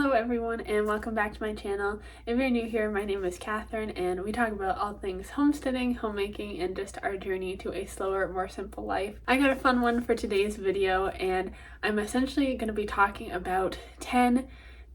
Hello everyone and welcome back to my channel. If you're new here, my name is Catherine and we talk about all things homesteading, homemaking, and just our journey to a slower, more simple life. I got a fun one for today's video and I'm essentially going to be talking about 10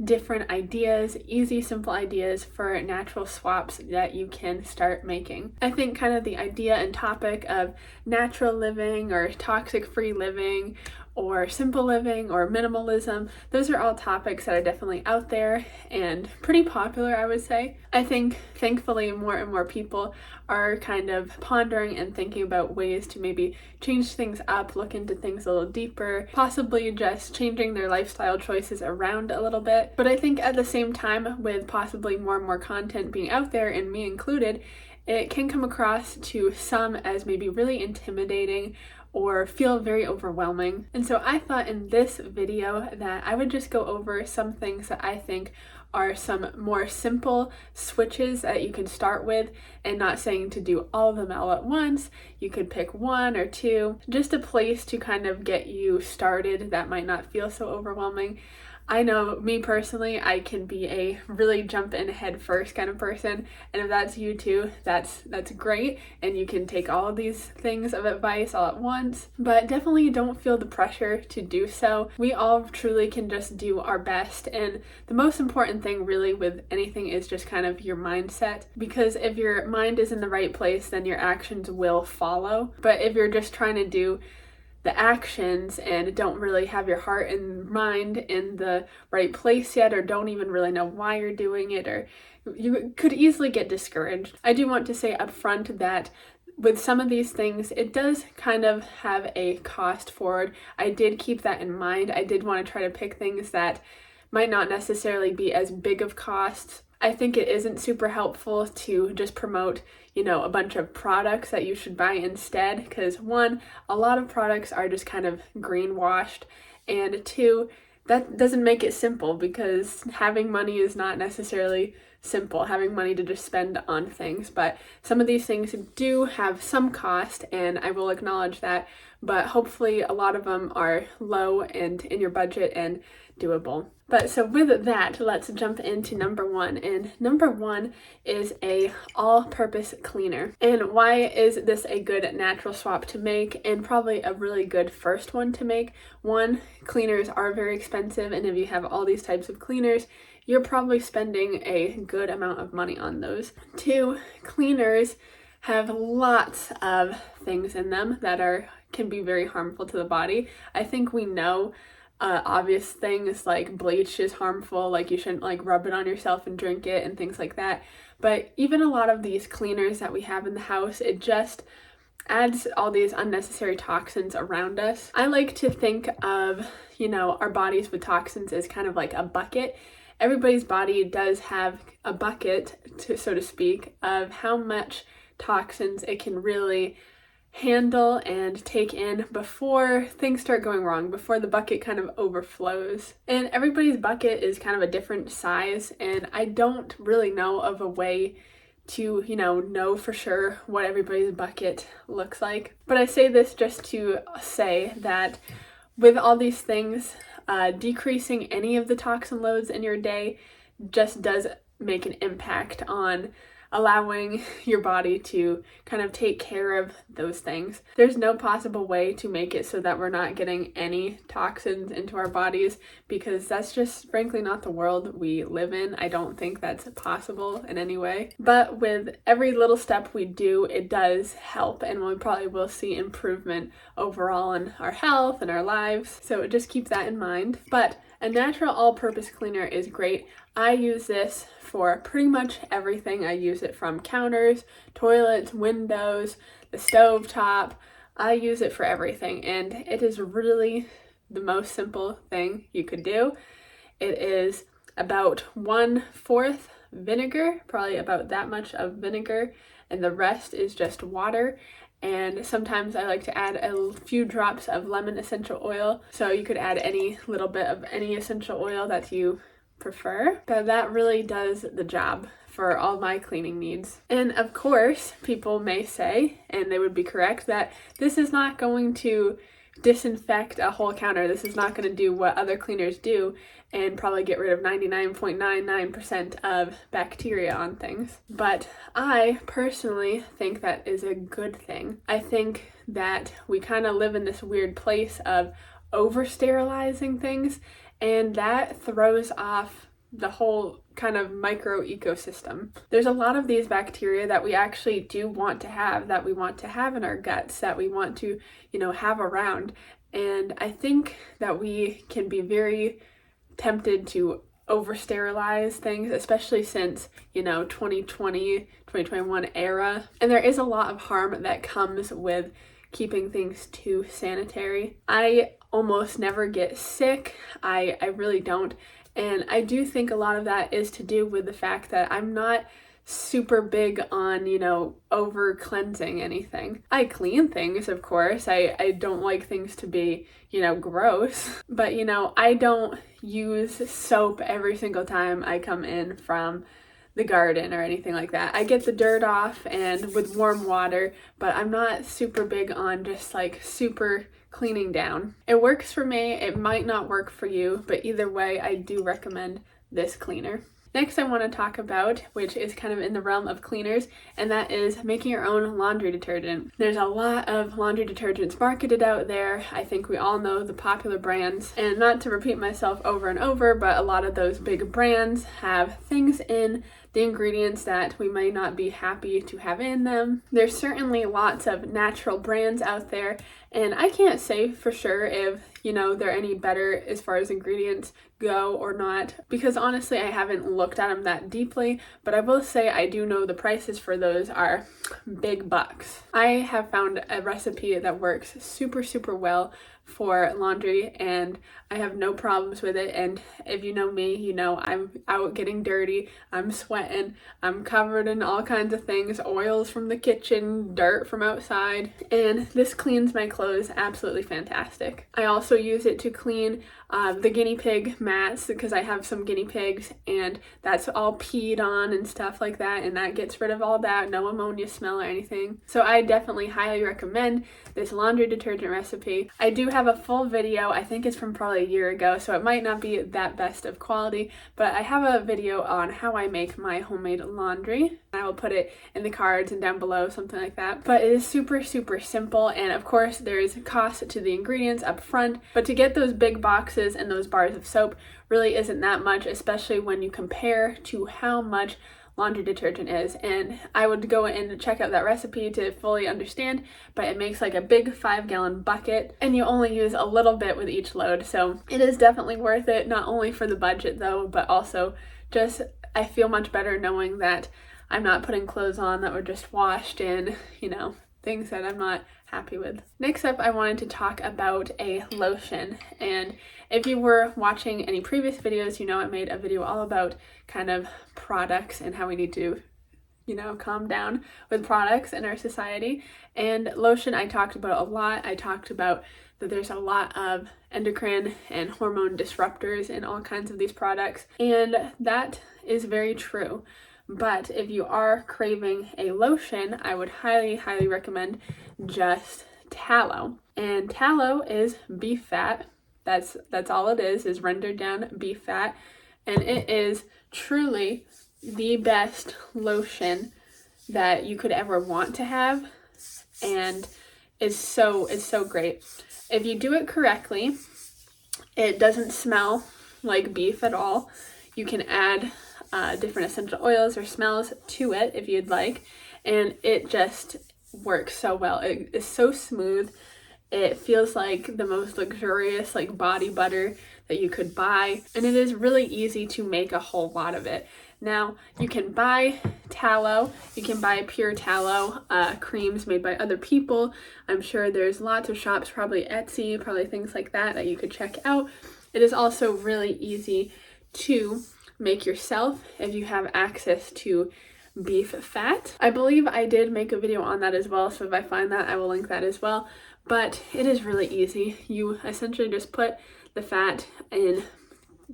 different ideas, easy, simple ideas for natural swaps that you can start making. I think kind of the idea and topic of natural living or toxic-free living or simple living or minimalism, those are all topics that are definitely out there and pretty popular, I would say. I think thankfully more and more people are kind of pondering and thinking about ways to maybe change things up, look into things a little deeper, possibly just changing their lifestyle choices around a little bit. But I think at the same time, with possibly more and more content being out there, and me included, it can come across to some as maybe really intimidating or feel very overwhelming. And so I thought in this video that I would just go over some things that I think are some more simple switches that you can start with, and not saying to do all of them all at once. You could pick one or two, just a place to kind of get you started that might not feel so overwhelming. I know me personally, I can be a really jump in head first kind of person, and if that's you too, that's great, and you can take all of these things of advice all at once, but definitely don't feel the pressure to do so. We all truly can just do our best, and the most important thing really with anything is just kind of your mindset, because if your mind is in the right place, then your actions will follow. But if you're just trying to do the actions and don't really have your heart and mind in the right place yet, or don't even really know why you're doing it, or you could easily get discouraged. I do want to say up front that with some of these things, it does kind of have a cost forward. I did keep that in mind. I did want to try to pick things that might not necessarily be as big of costs. I think it isn't super helpful to just promote, a bunch of products that you should buy instead, because one, a lot of products are just kind of greenwashed, and two, that doesn't make it simple, because having money is not necessarily simple, having money to just spend on things. But some of these things do have some cost, and I will acknowledge that, but hopefully a lot of them are low and in your budget and doable. But so with that, let's jump into number one. And number one is a all-purpose cleaner. And why is this a good natural swap to make, and probably a really good first one to make? One, cleaners are very expensive, and if you have all these types of cleaners, you're probably spending a good amount of money on those. Two, cleaners have lots of things in them that can be very harmful to the body. I think we know obvious things like bleach is harmful, like you shouldn't rub it on yourself and drink it and things like that. But even a lot of these cleaners that we have in the house, it just adds all these unnecessary toxins around us. I like to think of, our bodies with toxins as kind of like a bucket. Everybody's body does have a bucket, so to speak, of how much toxins it can really handle and take in before things start going wrong, before the bucket kind of overflows. And everybody's bucket is kind of a different size, and I don't really know of a way to, know for sure what everybody's bucket looks like. But I say this just to say that with all these things, decreasing any of the toxin loads in your day just does make an impact on allowing your body to kind of take care of those things. There's no possible way to make it so that we're not getting any toxins into our bodies, because that's just frankly not the world we live in. I don't think that's possible in any way. But with every little step we do, it does help, and we probably will see improvement overall in our health and our lives. So just keep that in mind. But a natural all-purpose cleaner is great. I use this for pretty much everything. I use it from counters, toilets, windows, the stove top. I use it for everything, and it is really the most simple thing you could do. It is about 1/4 vinegar, probably about that much of vinegar, and the rest is just water. And sometimes I like to add a few drops of lemon essential oil. So you could add any little bit of any essential oil that you prefer. But that really does the job for all my cleaning needs. And of course, people may say, and they would be correct, that this is not going to disinfect a whole counter. This is not going to do what other cleaners do and probably get rid of 99.99% of bacteria on things. But I personally think that is a good thing. I think that we kind of live in this weird place of over-sterilizing things, and that throws off the whole kind of micro ecosystem. There's a lot of these bacteria that we actually do want to have, that we want to have in our guts, that we want to, have around. And I think that we can be very tempted to over sterilize things, especially since 2020, 2021 era. And there is a lot of harm that comes with keeping things too sanitary. I almost never get sick. I really don't. And I do think a lot of that is to do with the fact that I'm not super big on, over cleansing anything. I clean things, of course. I don't like things to be, gross. But, I don't use soap every single time I come in from the garden or anything like that. I get the dirt off and with warm water, but I'm not super big on just like super cleaning down. It works for me, it might not work for you, but either way, I do recommend this cleaner. Next, I want to talk about, which is kind of in the realm of cleaners, and that is making your own laundry detergent. There's a lot of laundry detergents marketed out there. I think we all know the popular brands, and not to repeat myself over and over, but a lot of those big brands have things in the ingredients that we may not be happy to have in them. There's certainly lots of natural brands out there, and I can't say for sure if, they're any better as far as ingredients go or not, because honestly, I haven't looked at them that deeply, but I will say I do know the prices for those are big bucks. I have found a recipe that works super, super well for laundry, and I have no problems with it. And if you know me, I'm out getting dirty, I'm sweating, I'm covered in all kinds of things, oils from the kitchen, dirt from outside, and this cleans my clothes absolutely fantastic. I also use it to clean the guinea pig mats, because I have some guinea pigs and that's all peed on and stuff like that, and that gets rid of all that, no ammonia smell or anything. So I definitely highly recommend this laundry detergent recipe. I do have a full video, I think it's from probably a year ago, so it might not be that best of quality, but I have a video on how I make my homemade laundry. I will put it in the cards and down below, something like that. But it is super, super simple, and of course there's cost to the ingredients up front, but to get those big boxes and those bars of soap really isn't that much, especially when you compare to how much laundry detergent is. And I would go in and check out that recipe to fully understand, but it makes like a big 5-gallon bucket and you only use a little bit with each load. So it is definitely worth it, not only for the budget though, but also just I feel much better knowing that I'm not putting clothes on that were just washed in, things that I'm not happy with. Next up, I wanted to talk about a lotion. And if you were watching any previous videos, I made a video all about kind of products and how we need to, calm down with products in our society. And lotion, I talked about a lot. I talked about that there's a lot of endocrine and hormone disruptors in all kinds of these products. And that is very true. But if you are craving a lotion, I would highly, highly recommend just tallow. And tallow is beef fat. That's all it is rendered down beef fat. And it is truly the best lotion that you could ever want to have. And it's so great. If you do it correctly, it doesn't smell like beef at all. You can add different essential oils or smells to it if you'd like, and it just works so well. It is so smooth. It feels like the most luxurious like body butter that you could buy, and it is really easy to make a whole lot of it. Now you can buy tallow, you can buy pure tallow creams made by other people. I'm sure there's lots of shops, probably Etsy, probably things like that you could check out. It is also really easy to make yourself if you have access to beef fat. I believe I did make a video on that as well, so if I find that, I will link that as well. But it is really easy. You essentially just put the fat in,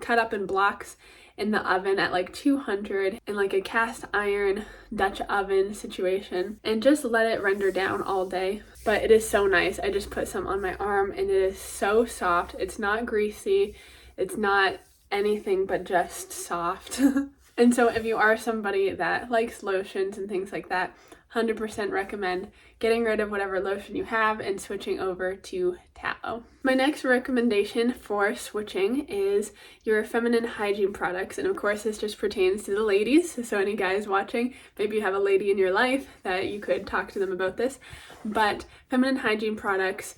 cut up in blocks in the oven at like 200 in like a cast iron Dutch oven situation, and just let it render down all day. But it is so nice. I just put some on my arm and it is so soft. It's not greasy. It's not anything but just soft. And so if you are somebody that likes lotions and things like that, 100% recommend getting rid of whatever lotion you have and switching over to tallow. My next recommendation for switching is your feminine hygiene products. And of course, this just pertains to the ladies. So any guys watching, maybe you have a lady in your life that you could talk to them about this. But feminine hygiene products,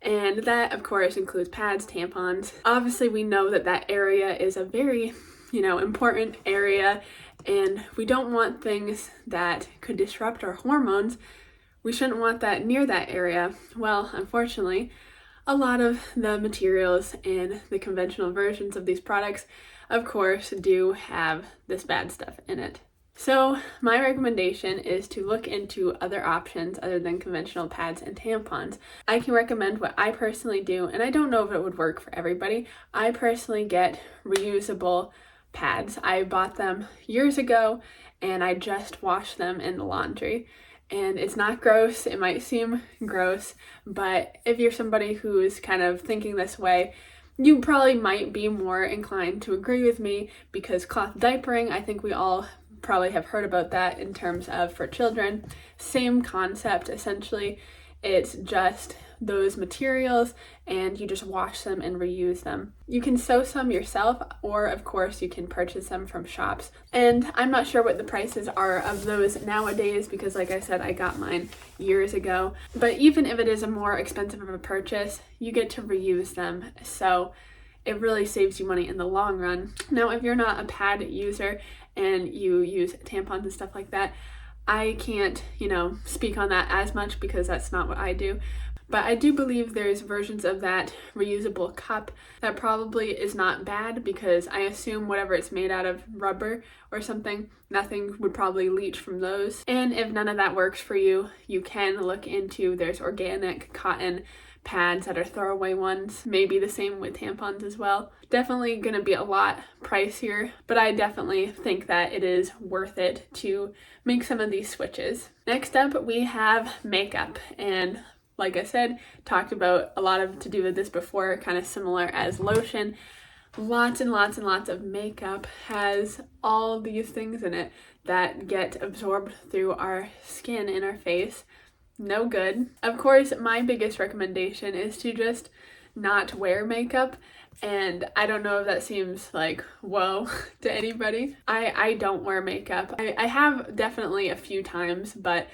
and that of course includes pads, tampons. Obviously, we know that that area is a very, important area, and we don't want things that could disrupt our hormones. We shouldn't want that near that area. Well, unfortunately, a lot of the materials in the conventional versions of these products, of course, do have this bad stuff in it. So my recommendation is to look into other options other than conventional pads and tampons. I can recommend what I personally do, and I don't know if it would work for everybody. I personally get reusable pads. I bought them years ago and I just wash them in the laundry. And it's not gross. It might seem gross, but if you're somebody who's kind of thinking this way, you probably might be more inclined to agree with me, because cloth diapering, I think we all probably have heard about that in terms of for children. Same concept essentially. It's just those materials and you just wash them and reuse them. You can sew some yourself, or of course you can purchase them from shops. And I'm not sure what the prices are of those nowadays, because like I said, I got mine years ago. But even if it is a more expensive of a purchase, you get to reuse them. So it really saves you money in the long run. Now, if you're not a pad user and you use tampons and stuff like that, I can't, speak on that as much because that's not what I do. But I do believe there's versions of that reusable cup that probably is not bad, because I assume whatever it's made out of, rubber or something, nothing would probably leach from those. And if none of that works for you, you can look into, there's organic cotton pads that are throwaway ones, maybe the same with tampons as well. Definitely gonna be a lot pricier, but I definitely think that it is worth it to make some of these switches. Next up, we have makeup, and like I said, talked about a lot of to do with this before, kind of similar as lotion. Lots and lots and lots of makeup has all these things in it that get absorbed through our skin and our face. No good. Of course, my biggest recommendation is to just not wear makeup. And I don't know if that seems like whoa to anybody. I don't wear makeup. I have definitely a few times, but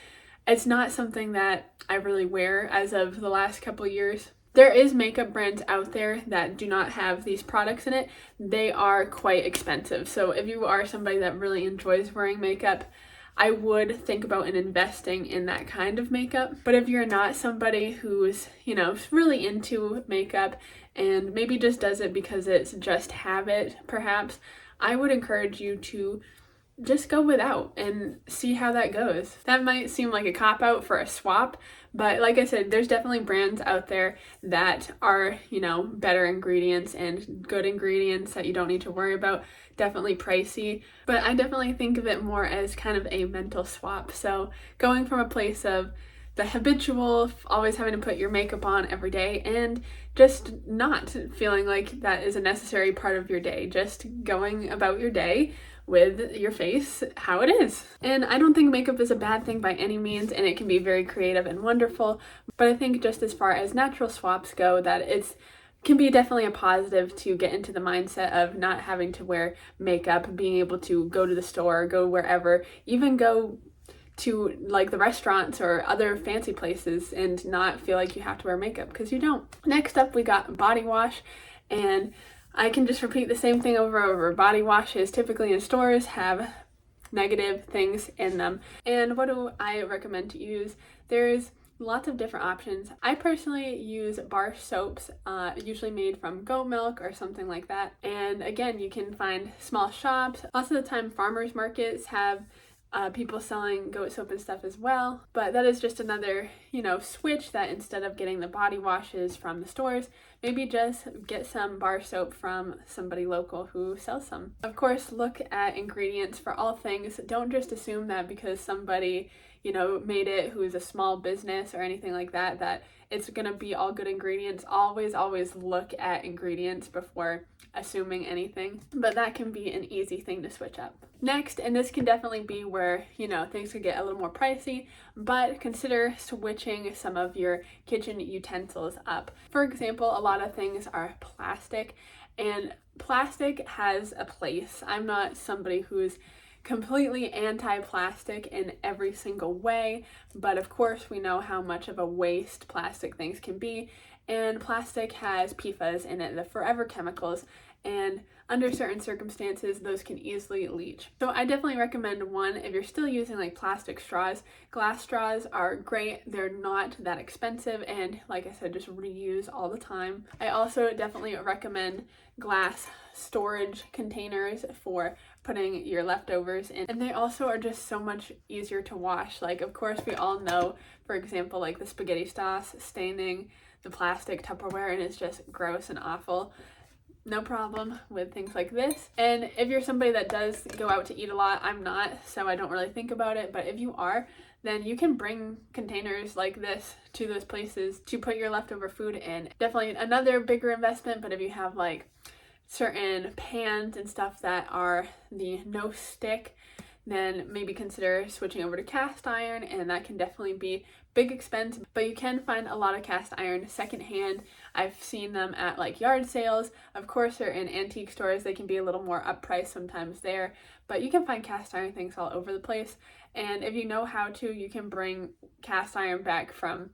it's not something that I really wear as of the last couple years. There is makeup brands out there that do not have these products in it. They are quite expensive. So if you are somebody that really enjoys wearing makeup, I would think about investing in that kind of makeup. But if you're not somebody who's, really into makeup and maybe just does it because it's just habit, perhaps, I would encourage you to just go without and see how that goes. That might seem like a cop-out for a swap, but like I said, there's definitely brands out there that are, better ingredients and good ingredients that you don't need to worry about. Definitely pricey, but I definitely think of it more as kind of a mental swap. So going from a place of the habitual, always having to put your makeup on every day, and just not feeling like that is a necessary part of your day, just going about your day with your face how it is. And I don't think makeup is a bad thing by any means, and it can be very creative and wonderful, but I think just as far as natural swaps go, that it's can be definitely a positive to get into the mindset of not having to wear makeup, being able to go to the store, go wherever, even go to like the restaurants or other fancy places and not feel like you have to wear makeup, because you don't. Next up, we got body wash, and I can just repeat the same thing over and over. Body washes typically in stores have negative things in them. And what do I recommend to use? There's lots of different options. I personally use bar soaps, usually made from goat milk or something like that. And again, you can find small shops. Lots of the time farmers markets have people selling goat soap and stuff as well. But that is just another, switch, that instead of getting the body washes from the stores, maybe just get some bar soap from somebody local who sells some. Of course, look at ingredients for all things. Don't just assume that because somebody, made it who is a small business or anything like that, that it's gonna be all good ingredients. Always look at ingredients before assuming anything, but that can be an easy thing to switch up. Next, and this can definitely be where, things could get a little more pricey, but consider switching some of your kitchen utensils up. For example, a lot of things are plastic, and plastic has a place. I'm not somebody who's completely anti-plastic in every single way, but of course we know how much of a waste plastic things can be, and plastic has PFAS in it, the forever chemicals, and under certain circumstances those can easily leach. So I definitely recommend, one, if you're still using like plastic straws, glass straws are great. They're not that expensive, and like I said, just reuse all the time. I also definitely recommend glass storage containers for putting your leftovers in, and they also are just so much easier to wash. Like, of course, we all know, for example, like the spaghetti sauce staining the plastic Tupperware, and it's just gross and awful. No problem with things like this. And if you're somebody that does go out to eat a lot, I'm not, so I don't really think about it, but if you are, then you can bring containers like this to those places to put your leftover food in. Definitely another bigger investment, but if you have like certain pans and stuff that are the no stick, then maybe consider switching over to cast iron, and that can definitely be big expense, but you can find a lot of cast iron secondhand. I've seen them at like yard sales. Of course, they're in antique stores. They can be a little more up priced sometimes there, but you can find cast iron things all over the place. And if you know how to, you can bring cast iron back from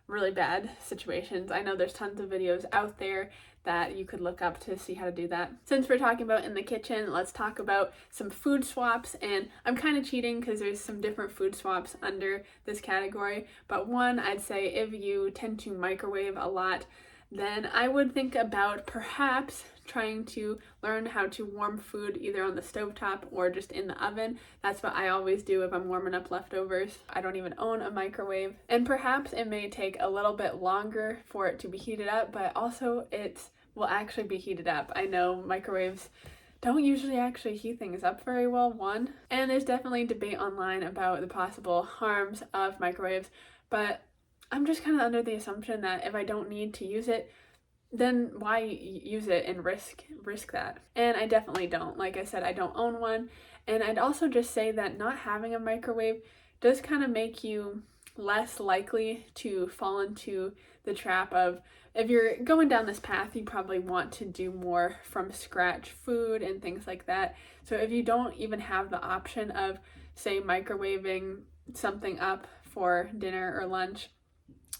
really bad situations. I know there's tons of videos out there that you could look up to see how to do that. Since we're talking about in the kitchen, let's talk about some food swaps. And I'm kind of cheating because there's some different food swaps under this category, but one, I'd say if you tend to microwave a lot, then I would think about perhaps trying to learn how to warm food either on the stovetop or just in the oven. That's what I always do if I'm warming up leftovers. I don't even own a microwave. And perhaps it may take a little bit longer for it to be heated up, but also it will actually be heated up. I know microwaves don't usually actually heat things up very well, one. And there's definitely debate online about the possible harms of microwaves, but I'm just kind of under the assumption that if I don't need to use it, then why use it and risk that? And I definitely don't. Like I said, I don't own one. And I'd also just say that not having a microwave does kind of make you less likely to fall into the trap of, if you're going down this path, you probably want to do more from scratch food and things like that. So if you don't even have the option of, say, microwaving something up for dinner or lunch,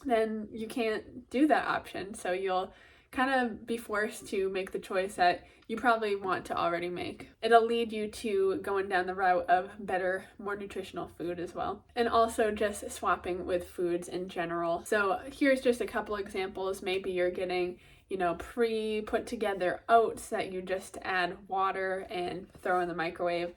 then you can't do that option. So you'll kind of be forced to make the choice that you probably want to already make. It'll lead you to going down the route of better, more nutritional food as well. And also just swapping with foods in general. So here's just a couple examples. Maybe you're getting, pre-put together oats that you just add water and throw in the microwave.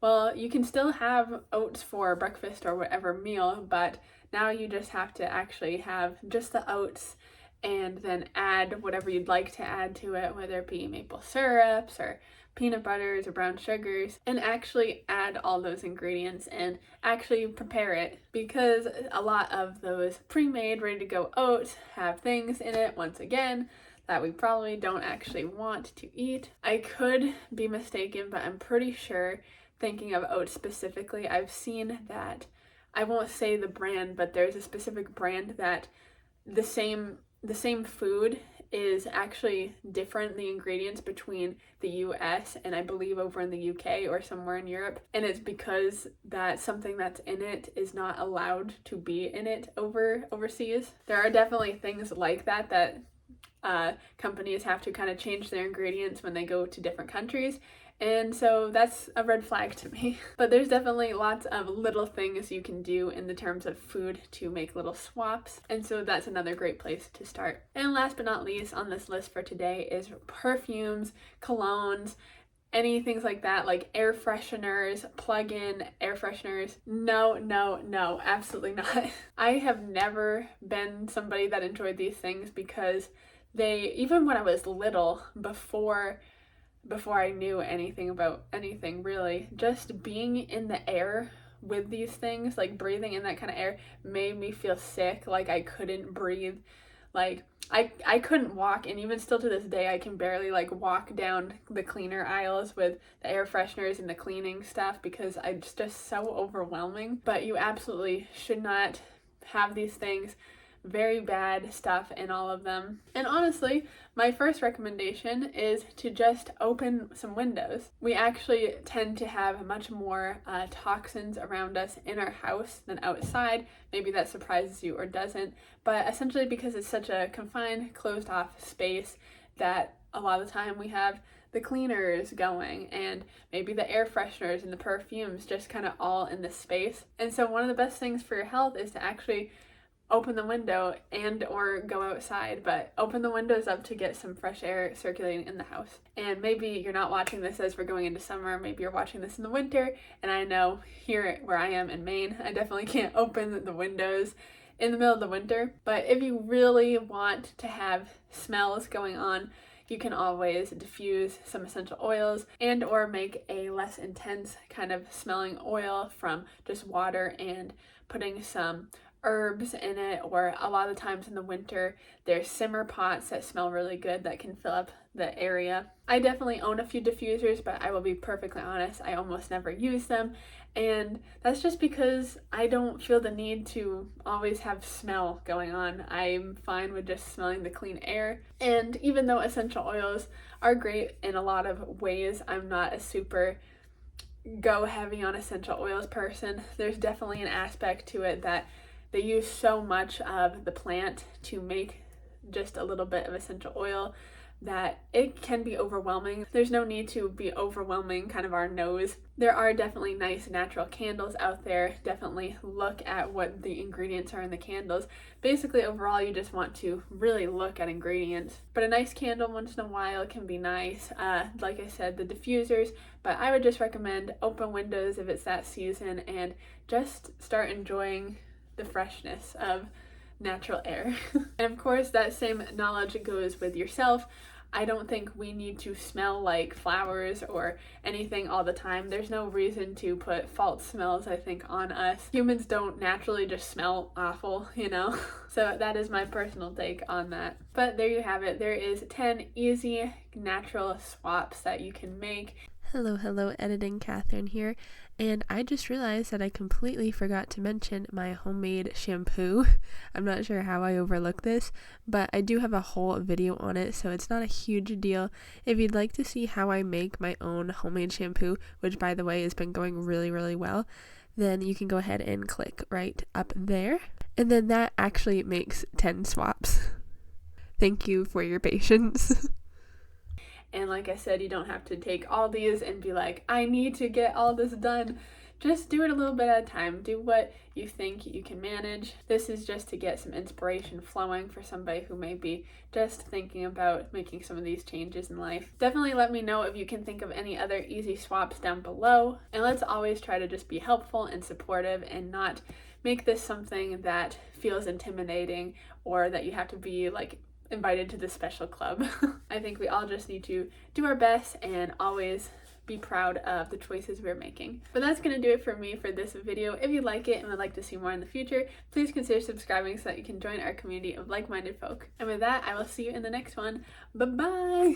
Well, you can still have oats for breakfast or whatever meal, but now you just have to actually have just the oats and then add whatever you'd like to add to it, whether it be maple syrups or peanut butters or brown sugars, and actually add all those ingredients and actually prepare it, because a lot of those pre-made, ready-to-go oats have things in it, once again, that we probably don't actually want to eat. I could be mistaken, but I'm pretty sure, thinking of oats specifically, I've seen that, I won't say the brand, but there's a specific brand that the same food is actually different, the ingredients between the US and I believe over in the UK or somewhere in Europe, and it's because that something that's in it is not allowed to be in it overseas. There are definitely things like that companies have to kind of change their ingredients when they go to different countries. And so that's a red flag to me. But there's definitely lots of little things you can do in the terms of food to make little swaps. And so that's another great place to start. And last but not least on this list for today is perfumes, colognes, any things like that, like air fresheners, plug-in air fresheners. No, no, no, absolutely not. I have never been somebody that enjoyed these things because they, even when I was little, before I knew anything about anything really, just being in the air with these things, like breathing in that kind of air, made me feel sick. Like I couldn't breathe. Like I couldn't walk, and even still to this day I can barely like walk down the cleaner aisles with the air fresheners and the cleaning stuff because it's just so overwhelming. But you absolutely should not have these things. Very bad stuff in all of them. And honestly, my first recommendation is to just open some windows. We actually tend to have much more toxins around us in our house than outside. Maybe that surprises you or doesn't, but essentially because it's such a confined, closed off space that a lot of the time we have the cleaners going and maybe the air fresheners and the perfumes just kind of all in this space. And so one of the best things for your health is to actually open the window and or go outside, but open the windows up to get some fresh air circulating in the house. And maybe you're not watching this as we're going into summer, maybe you're watching this in the winter, and I know here where I am in Maine, I definitely can't open the windows in the middle of the winter, but if you really want to have smells going on, you can always diffuse some essential oils and or make a less intense kind of smelling oil from just water and putting some herbs in it, or a lot of times in the winter there's simmer pots that smell really good that can fill up the area. I definitely own a few diffusers, but I will be perfectly honest, I almost never use them, and that's just because I don't feel the need to always have smell going on. I'm fine with just smelling the clean air. And even though essential oils are great in a lot of ways, I'm not a super go heavy on essential oils person. There's definitely an aspect to it that they use so much of the plant to make just a little bit of essential oil that it can be overwhelming. There's no need to be overwhelming kind of our nose. There are definitely nice natural candles out there. Definitely look at what the ingredients are in the candles. Basically, overall, you just want to really look at ingredients. But a nice candle once in a while can be nice. Like I said, the diffusers, but I would just recommend open windows if it's that season and just start enjoying the freshness of natural air. And of course, that same knowledge goes with yourself. I don't think we need to smell like flowers or anything all the time. There's no reason to put false smells, I think, on us. Humans don't naturally just smell awful, you know? So that is my personal take on that. But there you have it. There is 10 easy natural swaps that you can make. Hello, editing Catherine here, and I just realized that I completely forgot to mention my homemade shampoo. I'm not sure how I overlooked this, but I do have a whole video on it, so it's not a huge deal. If you'd like to see how I make my own homemade shampoo, which by the way has been going really, really well, then you can go ahead and click right up there, and then that actually makes 10 swaps. Thank you for your patience. And like I said, you don't have to take all these and be like, I need to get all this done. Just do it a little bit at a time. Do what you think you can manage. This is just to get some inspiration flowing for somebody who may be just thinking about making some of these changes in life. Definitely let me know if you can think of any other easy swaps down below. And let's always try to just be helpful and supportive and not make this something that feels intimidating or that you have to be like invited to the special club. I think we all just need to do our best and always be proud of the choices we're making. But that's going to do it for me for this video. If you like it and would like to see more in the future, please consider subscribing so that you can join our community of like-minded folk. And with that, I will see you in the next one. Bye-bye!